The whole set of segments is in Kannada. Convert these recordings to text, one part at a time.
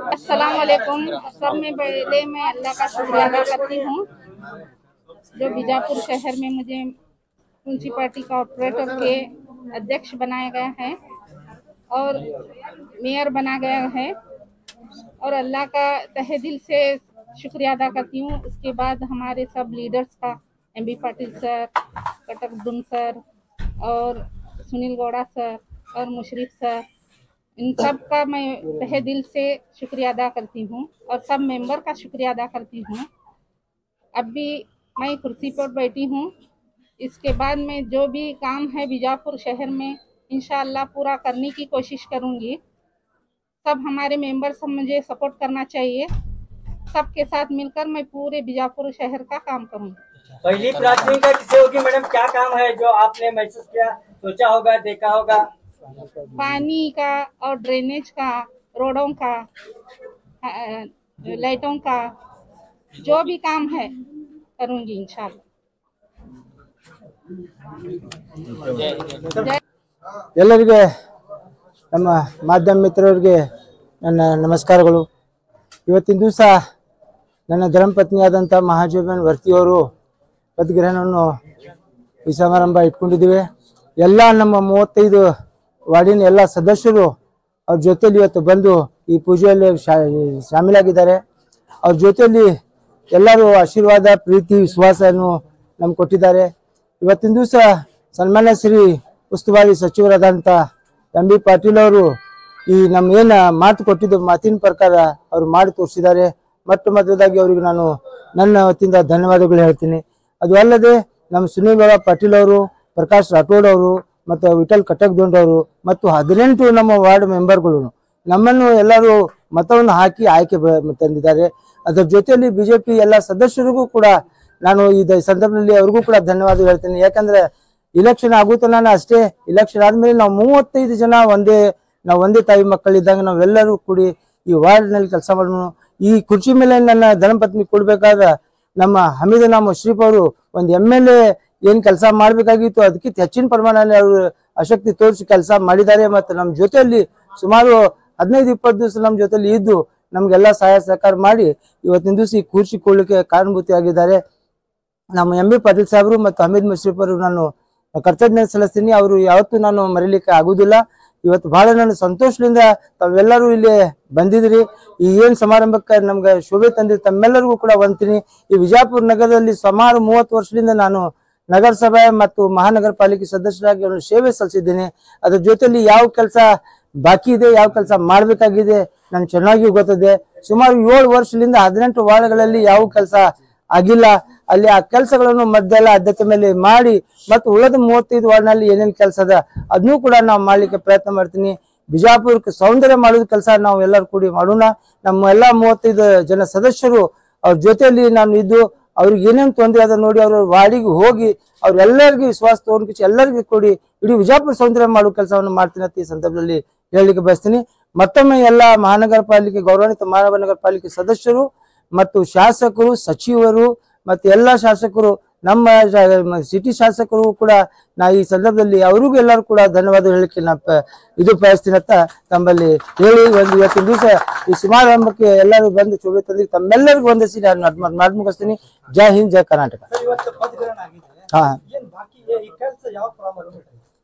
अस्सलामुअलैकुम। सब में पहले मैं अल्लाह का शुक्रिया अदा करती हूँ जो बीजापुर शहर में मुझे म्यूनसिपैलिटी कॉर्पोरेटर के अध्यक्ष बनाया गया है और मेयर बना गया है, और अल्लाह का तहे दिल से शुक्रिया अदा करती हूँ। उसके बाद हमारे सब लीडर्स का, MB Patil sir, Cuttack sir और सुनील गौड़ा सर और मुशरिफ सर, इन सब का मैं तहे दिल से शुक्रिया अदा करती हूँ और सब मेंबर का शुक्रिया अदा करती हूँ। अब भी मैं कुर्सी पर बैठी हूँ, इसके बाद में जो भी काम है बीजापुर शहर में इंशाअल्लाह पूरा करने की कोशिश करूँगी। सब हमारे मेंबर सब मुझे सपोर्ट करना चाहिए, सबके साथ मिलकर मैं पूरे बीजापुर शहर का काम करूँगी। पहली प्राथमिकता किसे होगी मैडम? क्या काम है जो आपने महसूस किया, सोचा होगा, देखा होगा? पानी का और ड्रेनेज का, रोडों का, लाइटों का, जो भी काम है करूँगी इंशाअल्लाह। ಎಲ್ಲರಿಗೆ ನಮ್ಮ ಮಾಧ್ಯಮ ಮಿತ್ರರಿಗೆ ನನ್ನ ನಮಸ್ಕಾರಗಳು। ಇವತ್ತಿನ ದಿವಸ ನನ್ನ ಧರ್ಮಪತ್ನಿಯಾದಂಥ ಮಹಾಜೀವನ್ ವರ್ತಿಯವರು ಪದಗ್ರಹಣವನ್ನು ಈ ಸಮಾರಂಭ ಇಟ್ಕೊಂಡಿದ್ದೀವಿ। ಎಲ್ಲ ನಮ್ಮ 35 ವಾರ್ಡಿನ ಎಲ್ಲ ಸದಸ್ಯರು ಅವ್ರ ಜೊತೆಲಿ ಇವತ್ತು ಬಂದು ಈ ಪೂಜೆಯಲ್ಲಿ ಶಾಮೀಲಾಗಿದ್ದಾರೆ। ಅವ್ರ ಜೊತೆಯಲ್ಲಿ ಎಲ್ಲರೂ ಆಶೀರ್ವಾದ, ಪ್ರೀತಿ, ವಿಶ್ವಾಸವನ್ನು ನಮ್ಗೆ ಕೊಟ್ಟಿದ್ದಾರೆ। ಇವತ್ತಿನ ದಿವಸ ಸನ್ಮಾನ್ಯ ಶ್ರೀ ಉಸ್ತುವಾರಿ ಸಚಿವರಾದಂಥ ಎಂ.ಬಿ. ಪಾಟೀಲ್ ಅವರು ಈ ನಮ್ಮ ಏನು ಮಾತು ಕೊಟ್ಟಿದ್ದು ಮಾತಿನ ಪ್ರಕಾರ ಅವರು ಮಾಡಿ ತೋರಿಸಿದ್ದಾರೆ। ಮೊದಲಾಗಿ ಅವರಿಗೆ ನಾನು ನನ್ನ ವತಿಯಿಂದ ಧನ್ಯವಾದಗಳು ಹೇಳ್ತೀನಿ। ಅದು ಅಲ್ಲದೆ ನಮ್ಮ ಸುನೀಲ್ ಗೌಡ ಪಾಟೀಲ್ ಅವರು, ಪ್ರಕಾಶ್ ರಾಠೋಡ್ ಅವರು ಮತ್ತು ವಿಠಲ್ ಕಟಕ್ದೊಂಡ್ ಅವರು ಮತ್ತು 18 ನಮ್ಮ ವಾರ್ಡ್ ಮೆಂಬರ್ಗಳು ನಮ್ಮನ್ನು ಎಲ್ಲರೂ ಮತವನ್ನು ಹಾಕಿ ಆಯ್ಕೆ ತಂದಿದ್ದಾರೆ। ಅದರ ಜೊತೆಯಲ್ಲಿ ಬಿಜೆಪಿ ಎಲ್ಲ ಸದಸ್ಯರಿಗೂ ಕೂಡ ನಾನು ಈ ಸಂದರ್ಭದಲ್ಲಿ ಅವ್ರಿಗೂ ಕೂಡ ಧನ್ಯವಾದ ಹೇಳ್ತೀನಿ। ಯಾಕಂದ್ರೆ ಇಲೆಕ್ಷನ್ ಆಗುತ್ತೆ, ನಾನು ಅಷ್ಟೇ ಇಲೆಕ್ಷನ್ ಆದ್ಮೇಲೆ ನಾವು 35 ಜನ ಒಂದೇ ತಾಯಿ ಮಕ್ಕಳಿದ್ದಾಗ ನಾವೆಲ್ಲರೂ ಕೂಡಿ ಈ ವಾರ್ಡ್ ನಲ್ಲಿ ಕೆಲಸ ಮಾಡೋಣ। ಈ ಕುರ್ಚಿ ಮೇಲೆ ನನ್ನ ಧರ್ಮಪತ್ನಿ ಕೊಡ್ಬೇಕಾದ ನಮ್ಮ ಹಮೀದನ ಮುಶ್ರೀಫ್ ಅವರು ಒಂದು MLA ಏನ್ ಕೆಲಸ ಮಾಡ್ಬೇಕಾಗಿತ್ತು ಅದಕ್ಕಿಂತ ಹೆಚ್ಚಿನ ಪ್ರಮಾಣದಲ್ಲಿ ಅವರು ಆಸಕ್ತಿ ತೋರಿಸಿ ಕೆಲಸ ಮಾಡಿದ್ದಾರೆ। ಮತ್ತು ನಮ್ಮ ಜೊತೆಯಲ್ಲಿ ಸುಮಾರು 15-20 ದಿವಸ ನಮ್ಮ ಜೊತೆಲಿ ಇದ್ದು ನಮ್ಗೆಲ್ಲ ಸಹಾಯ ಸಹಕಾರ ಮಾಡಿ ಇವತ್ತಿನ ದಿವಸ ಈ ಕುರ್ಚಿ ಕೊಳ್ಳಿಕ್ಕೆ ಕಾರಣಭೂತಿಯಾಗಿದ್ದಾರೆ। ನಮ್ಮ ಎಂ.ಬಿ. ಪಾಟೀಲ್ ಸಾಹೇಬರು ಮತ್ತು ಹಮೀದ್ ಮುಶ್ರೀಫ್ ಅವರು ನಾನು ಕರ್ತಜ್ಞ ಸಲ್ಲಿಸ್ತೀನಿ। ಅವರು ಯಾವತ್ತೂ ನಾನು ಮರೀಲಿಕ್ಕೆ ಆಗುದಿಲ್ಲ। ಇವತ್ತು ಬಹಳ ನಾನು ಸಂತೋಷದಿಂದ ತಾವೆಲ್ಲರೂ ಇಲ್ಲಿ ಬಂದಿದ್ರಿ, ಈ ಏನ್ ಸಮಾರಂಭಕ್ಕೆ ನಮ್ಗೆ ಶೋಭೆ ತಂದಿರಿ, ತಮ್ಮೆಲ್ಲರಿಗೂ ಕೂಡ ಬಂತೀನಿ। ಈ ವಿಜಯಪುರ ನಗರದಲ್ಲಿ ಸುಮಾರು 30 ವರ್ಷದಿಂದ ನಾನು ನಗರಸಭೆ ಮತ್ತು ಮಹಾನಗರ ಪಾಲಿಕೆ ಸದಸ್ಯರಾಗಿ ಸೇವೆ ಸಲ್ಲಿಸಿದ್ದೇನೆ। ಅದ್ರ ಜೊತೆಲಿ ಯಾವ ಕೆಲಸ ಬಾಕಿ ಇದೆ, ಯಾವ ಕೆಲಸ ಮಾಡ್ಬೇಕಾಗಿದೆ ನನ್ ಚೆನ್ನಾಗಿ ಗೊತ್ತಿದೆ। ಸುಮಾರು 7 ವರ್ಷದಿಂದ 18 ವಾರ್ಡ್ಗಳಲ್ಲಿ ಯಾವ ಕೆಲಸ ಆಗಿಲ್ಲ, ಅಲ್ಲಿ ಆ ಕೆಲಸಗಳನ್ನು ಮಧ್ಯೆಲ್ಲ ಆದ್ಯತೆ ಮೇಲೆ ಮಾಡಿ ಮತ್ತು ಉಳಿದ 35 ವಾರ್ಡ್ನಲ್ಲಿ ಏನೇನು ಕೆಲಸ ಅದ ಅದನ್ನೂ ಕೂಡ ನಾವು ಮಾಡ್ಲಿಕ್ಕೆ ಪ್ರಯತ್ನ ಮಾಡ್ತೀನಿ। ಬಿಜಾಪುರಕ್ಕೆ ಸೌಂದರ್ಯ ಮಾಡೋದು ಕೆಲಸ ನಾವು ಎಲ್ಲರೂ ಕೂಡಿ ಮಾಡೋಣ। ನಮ್ಮ ಎಲ್ಲಾ 35 ಜನ ಸದಸ್ಯರು ಅವ್ರ ಜೊತೆಯಲ್ಲಿ ನಾನು ಇದ್ದು ಅವ್ರಿಗೆ ಏನೇನು ತೊಂದರೆ ಅದ ನೋಡಿ ಅವ್ರ ವಾರ್ಡಿಗೆ ಹೋಗಿ ಅವ್ರೆಲ್ಲರಿಗೂ ವಿಶ್ವಾಸ ತಗೊಂಡು ಎಲ್ಲರಿಗೂ ಕೂಡಿ ಇಡೀ ವಿಜಯಪುರ ಸೌಂದರ್ಯ ಮಾಡೋ ಕೆಲಸವನ್ನು ಮಾಡ್ತೀನಿ ಅಂತ ಈ ಸಂದರ್ಭದಲ್ಲಿ ಹೇಳಲಿಕ್ಕೆ ಬಯಸ್ತೀನಿ। ಮತ್ತೊಮ್ಮೆ ಎಲ್ಲ ಮಹಾನಗರ ಪಾಲಿಕೆ, ಗೌರವಾನ್ವಿತ ಮಹಾನಗರ ಪಾಲಿಕೆ ಸದಸ್ಯರು ಮತ್ತು ಶಾಸಕರು, ಸಚಿವರು ಮತ್ತು ಎಲ್ಲ ಶಾಸಕರು, ನಮ್ಮ ಸಿಟಿ ಶಾಸಕರು ಕೂಡ ನಾ ಈ ಸಂದರ್ಭದಲ್ಲಿ ಅವ್ರಿಗೂ ಎಲ್ಲರೂ ಕೂಡ ಧನ್ಯವಾದ ಹೇಳಿಕೆ ನಾ ಇದು ಬಯಸ್ತೀನಿ ಅಂತ ತಮ್ಮಲ್ಲಿ ಹೇಳಿ ಇವತ್ತಿನ ದಿವಸ ಈ ಸಮಾರಂಭಕ್ಕೆ ಎಲ್ಲರೂ ಬಂದು ಶೋಭೆ ತಂದಿ ತಮ್ಮೆಲ್ಲರಿಗೂ ವಂದಿಸಿ ನಾನು ಮಾತು ಮುಗಿಸ್ತೀನಿ। ಜೈ ಹಿಂದ್, ಜೈ ಕರ್ನಾಟಕ।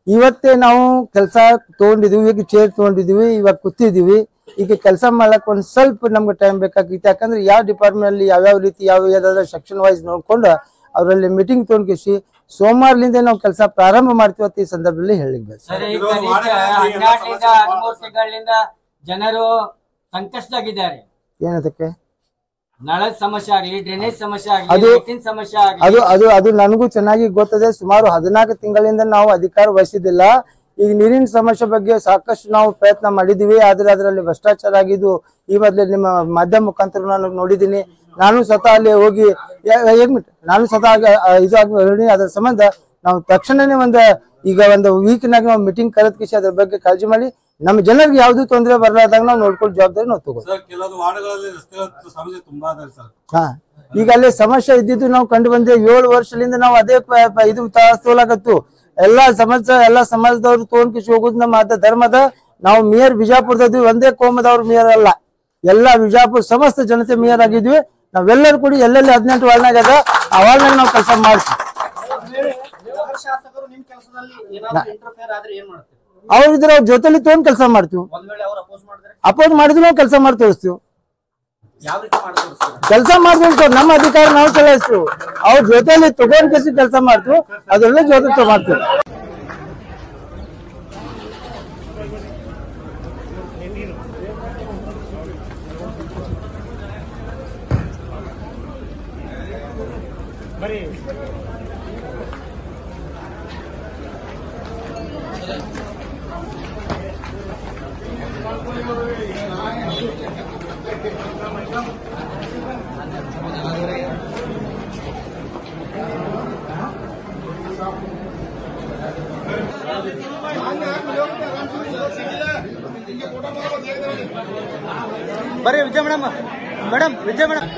ಇವತ್ತೇ ನಾವು ಕೆಲಸ ತಗೊಂಡಿದೀವಿ, ಈಗ ಚೇರ್ ತಗೊಂಡಿದೀವಿ, ಇವಾಗ ಕೂತಿದೀವಿ. ಈಗ ಕೆಲಸ ಮಾಡ್ಲಕ್ ಒಂದ್ ಸ್ವಲ್ಪ ನಮ್ಗೆ ಟೈಮ್ ಬೇಕಾಗಿತ್ತು. ಯಾಕಂದ್ರೆ ಯಾವ ಡಿಪಾರ್ಟ್ಮೆಂಟ್ ಅಲ್ಲಿ ಯಾವ್ಯಾವ ರೀತಿ ಯಾವ್ದಾದ್ರು ಸೆಕ್ಷನ್ ವೈಸ್ ನೋಡ್ಕೊಂಡು ಅವರಲ್ಲಿ ಮೀಟಿಂಗ್ ತಗೊಂಡ್ಕಿಸಿ ಸೋಮವಾರಲಿಂದ ನಾವು ಕೆಲಸ ಪ್ರಾರಂಭ ಮಾಡ್ತೀವಿ ಅಂತ ಈ ಸಂದರ್ಭದಲ್ಲಿ ಹೇಳಿದ್ವಿ. ಸರ್, ಈಗ 12-13 ತಿಂಗಳಿಂದ ಜನರು ಸಂಕಷ್ಟದಾಗಿದ್ದಾರೆ. ಏನದಕ್ಕೆ ನಳದ ಸಮಸ್ಯೆ ಆಗ್ಲಿ, ಡ್ರೈನೇಜ್ ಸಮಸ್ಯೆ ಆಗ್ಲಿ, ಅದು ಸಮಸ್ಯೆ ಆಗ್ಲಿ, ಅದು ನನಗೂ ಚೆನ್ನಾಗಿ ಗೊತ್ತದೆ. ಸುಮಾರು 14 ತಿಂಗಳಿಂದ ನಾವು ಅಧಿಕಾರ ವಹಿಸಿದ್ದಿಲ್ಲ. ಈಗ ನೀರಿನ ಸಮಸ್ಯೆ ಬಗ್ಗೆ ಸಾಕಷ್ಟು ನಾವು ಪ್ರಯತ್ನ ಮಾಡಿದೀವಿ. ಆದ್ರೆ ಅದರಲ್ಲಿ ಭ್ರಷ್ಟಾಚಾರ ಆಗಿದ್ದು ಈ ಮೊದಲೇ ನಿಮ್ಮ ಮಾಧ್ಯಮ ಮುಖಾಂತರ ನಾನು ನೋಡಿದ್ದೀನಿ. ನಾನು ಸ್ವತಃ ಅಲ್ಲಿ ಹೋಗಿ ನಾನು ಸ್ವತಃ ಇದು ಅದರ ಸಂಬಂಧ ನಾವು ತಕ್ಷಣನೇ ಒಂದು ವೀಕ್ನಾಗ ನಾವು ಮೀಟಿಂಗ್ ಕರೆದ್ಕಿಸಿ ಅದ್ರ ಬಗ್ಗೆ ಕಾಳಜಿ ಮಾಡಿ ನಮ್ಮ ಜನರಿಗೆ ಯಾವ್ದು ತೊಂದರೆ ಬರಲಾರ್ದಾಗ ನಾವು ನೋಡ್ಕೊಳ್ಳೋ ಜವಾಬ್ದಾರಿ ನಾವು ತಗೋತೀವಿ. ಈಗ ಅಲ್ಲಿ ಸಮಸ್ಯೆ ಇದ್ದಿದ್ದು ನಾವು ಕಂಡು ಬಂದೆ. 7 ವರ್ಷದಿಂದ ನಾವು ಅದೇ ಇದು ತೋಲಾಗತ್ತು. ಎಲ್ಲಾ ಸಮಾಜದವ್ರು ತಗೊಂಡ್ಕಿಸಿ ಹೋಗುದು ನಮ್ಮ ಧರ್ಮದ. ನಾವು ಮೇಯರ್ ಬಿಜಾಪುರದದ್ವಿ, ಒಂದೇ ಕೋಮದವ್ರು ಮೇಯರ್ ಅಲ್ಲ, ಎಲ್ಲಾ ಬಿಜಾಪುರ ಸಮಸ್ತ ಜನತೆ ಮೇಯರ್ ಆಗಿದ್ವಿ. ನಾವೆಲ್ಲರೂ ಕೂಡಿ ಎಲ್ಲೆಲ್ಲಿ 18 ವಾರ್ಡ್ನಾಗ ಅದ ಆ ವಾರ್ಡ್ನಾಗ ನಾವು ಕೆಲಸ ಮಾಡ್ತೀವಿ. ಅವ್ರಿದ್ರೆ ಅವ್ರ ಜೊತೆಲಿ ತಗೊಂಡ್ ಕೆಲಸ ಮಾಡ್ತೀವಿ. ಅಪೋಸ್ ಮಾಡಿದ್ರು ನಾವು ಕೆಲಸ ಮಾಡಿ ತೋರಿಸ್ತೀವಿ. ಕೆಲಸ ಮಾಡ್ತೀವಿ, ನಮ್ಮ ಅಧಿಕಾರ ನಾವು ಚಲಾಯಿಸ್ತೀವಿ. ಅವ್ರ ಜೊತೆಲಿ ತಗೊಂಡ್ ಕೆಲಸ ಮಾಡ್ತೀವಿ, ಅದ್ರಲ್ಲೇ ಜೊತೆ ಮಾಡ್ತೀವಿ. ಬರ್ರಿ ವಿಜಯ ಮೇಡಮ್, ವಿಜಯ ಮೇಡಮ್.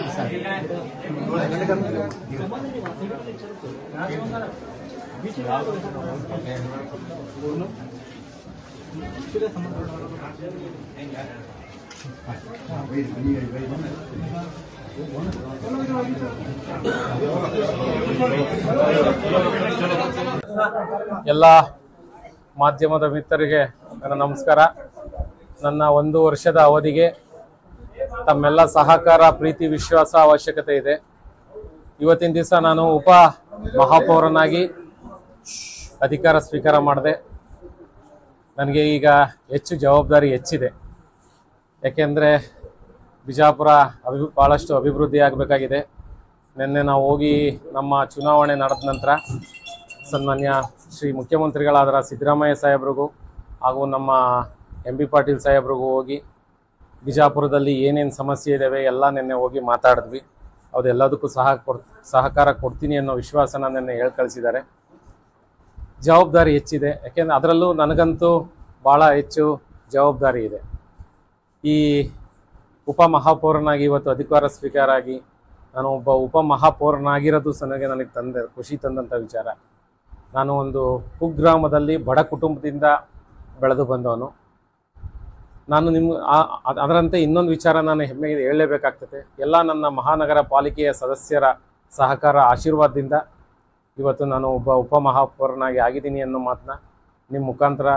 ಎಲ್ಲ ಮಾಧ್ಯಮದ ಮಿತ್ರರಿಗೆ ನನ್ನ ನಮಸ್ಕಾರ. ನನ್ನ 1 ವರ್ಷದ ಅವಧಿಗೆ ತಮ್ಮೆಲ್ಲ ಸಹಕಾರ, ಪ್ರೀತಿ, ವಿಶ್ವಾಸ ಅವಶ್ಯಕತೆ ಇದೆ. ಇವತ್ತಿನ ದಿವಸ ನಾನು ಉಪ ಮಹಾಪೌರನಾಗಿ ಅಧಿಕಾರ ಸ್ವೀಕಾರ ಮಾಡಿದೆ. ನನಗೆ ಈಗ ಹೆಚ್ಚು ಜವಾಬ್ದಾರಿ ಹೆಚ್ಚಿದೆ. ಯಾಕೆಂದರೆ ಬಿಜಾಪುರ ಭಾಳಷ್ಟು ಅಭಿವೃದ್ಧಿ ಆಗಬೇಕಾಗಿದೆ. ನಿನ್ನೆ ನಾವು ಹೋಗಿ ನಮ್ಮ ಚುನಾವಣೆ ನಡೆದ ನಂತರ ಸನ್ಮಾನ್ಯ ಶ್ರೀ ಮುಖ್ಯಮಂತ್ರಿಗಳಾದ ಸಿದ್ದರಾಮಯ್ಯ ಸಾಹೇಬ್ರಿಗೂ ಹಾಗೂ ನಮ್ಮ ಎಂ ಬಿ ಪಾಟೀಲ್ ಸಾಹೇಬ್ರಿಗೂ ಹೋಗಿ ಬಿಜಾಪುರದಲ್ಲಿ ಏನೇನು ಸಮಸ್ಯೆ ಇದ್ದಾವೆ ಎಲ್ಲ ನಿನ್ನೆ ಹೋಗಿ ಮಾತಾಡಿದ್ವಿ. ಅದೆಲ್ಲದಕ್ಕೂ ಸಹಕಾರ ಕೊಡ್ತೀನಿ ಅನ್ನೋ ವಿಶ್ವಾಸನ ನಿನ್ನೆ ಹೇಳಿ ಕಳಿಸಿದ್ದಾರೆ. ಜವಾಬ್ದಾರಿ ಹೆಚ್ಚಿದೆ. ಯಾಕೆಂದರೆ ಅದರಲ್ಲೂ ನನಗಂತೂ ಭಾಳ ಹೆಚ್ಚು ಜವಾಬ್ದಾರಿ ಇದೆ. ಈ ಉಪ ಮಹಾಪೌರನಾಗಿ ಇವತ್ತು ಅಧಿಕಾರ ಸ್ವೀಕಾರ ಆಗಿ ನಾನು ಒಬ್ಬ ಉಪ ಮಹಾಪೌರನಾಗಿರೋದು ನನಗೆ ಖುಷಿ ತಂದಂಥ ವಿಚಾರ. ನಾನು ಒಂದು ಕುಗ್ರಾಮದಲ್ಲಿ ಬಡ ಕುಟುಂಬದಿಂದ ಬೆಳೆದು ಬಂದವನು. ನಾನು ಅದರಂತೆ ಇನ್ನೊಂದು ವಿಚಾರ ನಾನು ಹೆಮ್ಮೆಗೆ ಹೇಳಲೇಬೇಕಾಗ್ತದೆ. ಎಲ್ಲ ನನ್ನ ಮಹಾನಗರ ಪಾಲಿಕೆಯ ಸದಸ್ಯರ ಸಹಕಾರ, ಆಶೀರ್ವಾದದಿಂದ ಇವತ್ತು ನಾನು ಒಬ್ಬ ಉಪ ಮಹಾಪೌರನಾಗಿ ಆಗಿದ್ದೀನಿ ಅನ್ನೋ ಮಾತನ್ನ ನಿಮ್ಮ ಮುಖಾಂತರ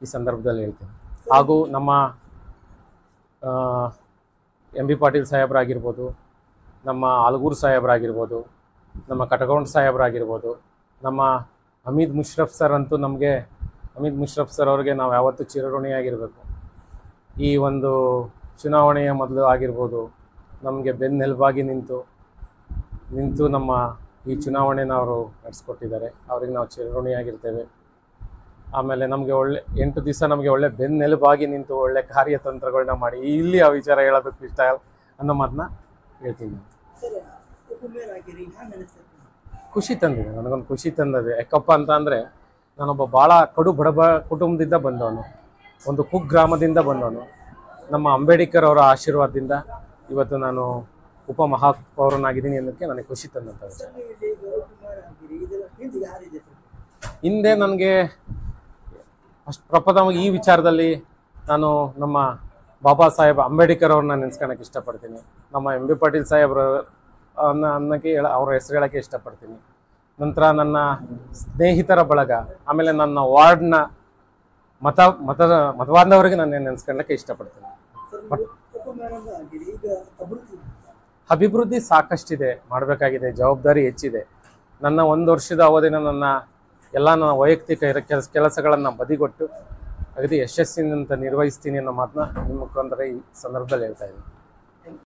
ಈ ಸಂದರ್ಭದಲ್ಲಿ ಹೇಳ್ತೀನಿ. ಹಾಗೂ ನಮ್ಮ ಎಂ ಬಿ ಪಾಟೀಲ್ ಸಾಹೇಬರಾಗಿರ್ಬೋದು, ನಮ್ಮ ಆಲಗೂರು ಸಾಹೇಬರಾಗಿರ್ಬೋದು, ನಮ್ಮ ಕಟಗೌಂಡ ಸಾಹೇಬರಾಗಿರ್ಬೋದು, ನಮ್ಮ ಹಮೀದ್ ಮುಷ್ರಫ್ ಸರ್ ಅಂತೂ ಹಮೀದ್ ಮುಷ್ರಫ್ ಸರ್ ಅವ್ರಿಗೆ ನಾವು ಯಾವತ್ತೂ ಚಿರಋಣಿಯಾಗಿರಬೇಕು. ಈ ಒಂದು ಚುನಾವಣೆಯ ಮೊದಲು ಆಗಿರ್ಬೋದು ನಮಗೆ ಬೆನ್ನೆಲುಬಾಗಿ ನಿಂತು ನಮ್ಮ ಈ ಚುನಾವಣೆನ ಅವರು ನಡೆಸ್ಕೊಟ್ಟಿದ್ದಾರೆ. ಅವ್ರಿಗೆ ನಾವು ಚಿರಋಣಿಯಾಗಿರ್ತೇವೆ. ಆಮೇಲೆ ನಮಗೆ 8 ದಿವಸ ನಮಗೆ ಒಳ್ಳೆ ಬೆನ್ನೆಲುಬಾಗಿ ನಿಂತು ಒಳ್ಳೆ ಕಾರ್ಯತಂತ್ರಗಳನ್ನ ಮಾಡಿ ಇಲ್ಲಿ ಆ ವಿಚಾರ ಹೇಳೋದಕ್ಕೆ ಇಷ್ಟ ಅನ್ನೋ ಮಾತನ್ನ ಹೇಳ್ತೀನಿ. ಖುಷಿ ತಂದಿದೆ, ನನಗೊಂದು ಖುಷಿ ತಂದಿದೆ. ಯಾಕಪ್ಪ ಅಂತ ಅಂದರೆ ನಾನೊಬ್ಬ ಭಾಳ ಕಡು ಬಡ ಕುಟುಂಬದಿಂದ ಬಂದವನು, ಒಂದು ಕುಗ್ರಾಮದಿಂದ ಬಂದವನು. ನಮ್ಮ ಅಂಬೇಡ್ಕರ್ ಅವರ ಆಶೀರ್ವಾದದಿಂದ ಇವತ್ತು ನಾನು ಉಪ ಮಹಾಪೌರನಾಗಿದ್ದೀನಿ ಅನ್ನೋಕ್ಕೆ ನನಗೆ ಖುಷಿ ತಂದಂಥ ವಿಷಯ. ಹಿಂದೆ ನನಗೆ ಪ್ರಪ್ರಥಮವಾಗಿ ಈ ವಿಚಾರದಲ್ಲಿ ನಾನು ನಮ್ಮ ಬಾಬಾ ಸಾಹೇಬ್ ಅಂಬೇಡ್ಕರ್ ಅವ್ರನ್ನ ನೆನೆಸ್ಕೊಳಕ್ಕೆ ಇಷ್ಟಪಡ್ತೀನಿ. ನಮ್ಮ ಎಂ ಬಿ ಪಾಟೀಲ್ ಸಾಹೇಬ್ರ ಅನ್ನಕ್ಕೆ ಅವ್ರ ಹೆಸರು ಹೇಳೋಕ್ಕೆ ಇಷ್ಟಪಡ್ತೀನಿ. ನಂತರ ನನ್ನ ಸ್ನೇಹಿತರ ಬಳಗ, ಆಮೇಲೆ ನನ್ನ ವಾರ್ಡ್ನ ಮತಬಾಂಧವರಿಗೆ ನಾನು ನೆನೆಸ್ಕೊಳ್ಳಕ್ಕೆ ಇಷ್ಟಪಡ್ತೀನಿ. ಅಭಿವೃದ್ಧಿ ಸಾಕಷ್ಟಿದೆ, ಮಾಡಬೇಕಾಗಿದೆ, ಜವಾಬ್ದಾರಿ ಹೆಚ್ಚಿದೆ. ನನ್ನ 1 ವರ್ಷದ ಅವಧಿನ ನನ್ನ ವೈಯಕ್ತಿಕ ಕೆಲಸಗಳನ್ನು ಬದಿಗೊಟ್ಟು ಅಗದಿ ಯಶಸ್ಸಿನಿಂದ ನಿರ್ವಹಿಸ್ತೀನಿ ಅನ್ನೋ ಮಾತನ್ನ ನಿಮ್ಮ ಮುಖಾಂತರ ಈ ಸಂದರ್ಭದಲ್ಲಿ ಹೇಳ್ತಾ ಇದ್ದೀನಿ.